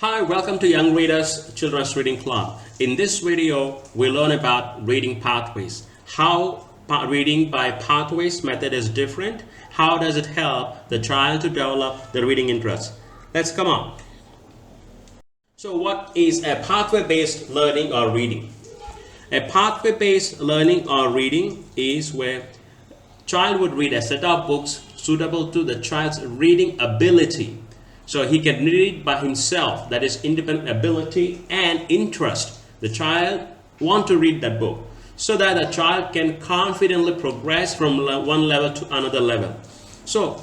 Hi, welcome to Young Readers Children's Reading Club. In this video, we learn about reading pathways. How reading by pathways method is different. How does it help the child to develop the reading interest? Let's come on. So what is a pathway-based learning or reading? A pathway-based learning or reading is where child would read a set of books suitable to the child's reading ability. So he can read by himself, that is independent ability and interest. The child want to read that book so that the child can confidently progress from one level to another level. So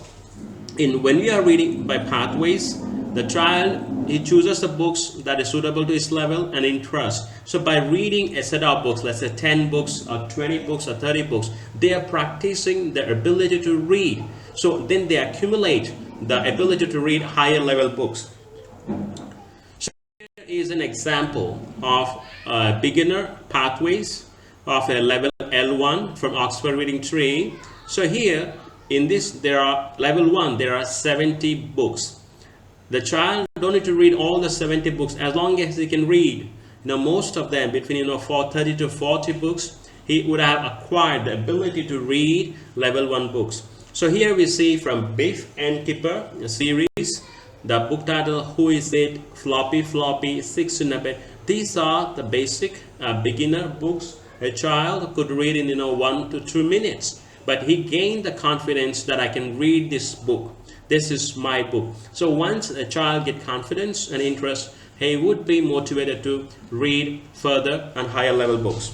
when we are reading by pathways, the child, he chooses the books that is suitable to his level and interest. So by reading a set of books, let's say 10 books or 20 books or 30 books, they are practicing their ability to read. So then they accumulate the ability to read higher level books. So here is an example of beginner pathways of a level L1 from Oxford Reading Tree. So here in this, there are level 1, there are 70 books. The child don't need to read all the 70 books as long as he can read. Most of them between 30 to 40 books, he would have acquired the ability to read level 1 books. So here we see from Biff and Kipper a series, the book title Who Is It, Floppy Floppy, Six in a Bed. These are the basic beginner books a child could read in 1 to 2 minutes. But he gained the confidence that I can read this book. This is my book. So once a child gets confidence and interest, he would be motivated to read further and higher level books.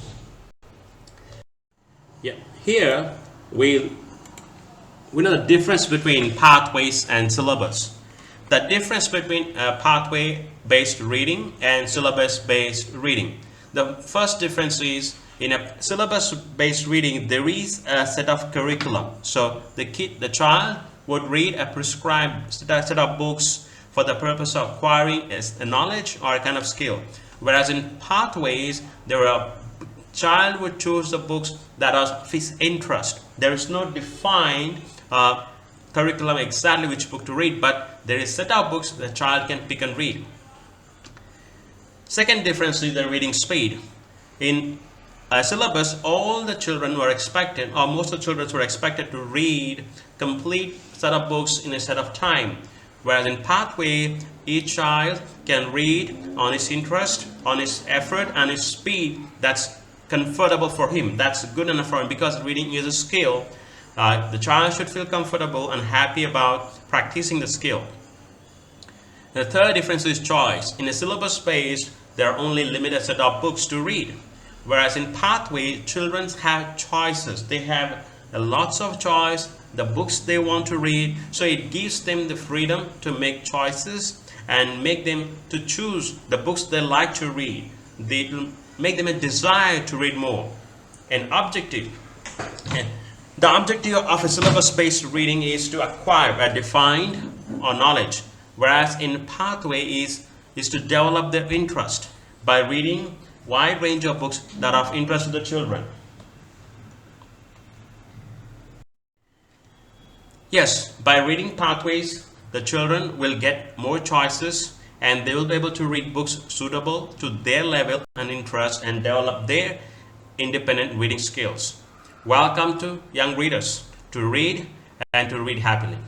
Yeah, here we know the difference between pathways and syllabus. The difference between pathway-based reading and syllabus-based reading. The first difference is in a syllabus-based reading, there is a set of curriculum. So the child would read a prescribed set of books for the purpose of acquiring a knowledge or a kind of skill. Whereas in pathways, child would choose the books that are of his interest. There is no defined curriculum exactly which book to read, but there is a set of books the child can pick and read. Second difference is the reading speed. In a syllabus, all the children were expected, or most of the children were expected to read complete set of books in a set of time. Whereas in pathway, each child can read on his interest, on his effort, and his speed that's comfortable for him. That's good enough for him because reading is a skill. The child should feel comfortable and happy about practicing the skill. The third difference is choice. In a syllabus based, there are only limited set of books to read. Whereas in pathway, children have choices. They have lots of choice, the books they want to read. So it gives them the freedom to make choices and make them to choose the books they like to read. They make them a desire to read more. An objective. The objective of a syllabus-based reading is to acquire a defined or knowledge, whereas in pathway is to develop their interest by reading wide range of books that are of interest to the children. Yes, by reading pathways, the children will get more choices and they will be able to read books suitable to their level and interest and develop their independent reading skills. Welcome to Young Readers, to read and to read happily.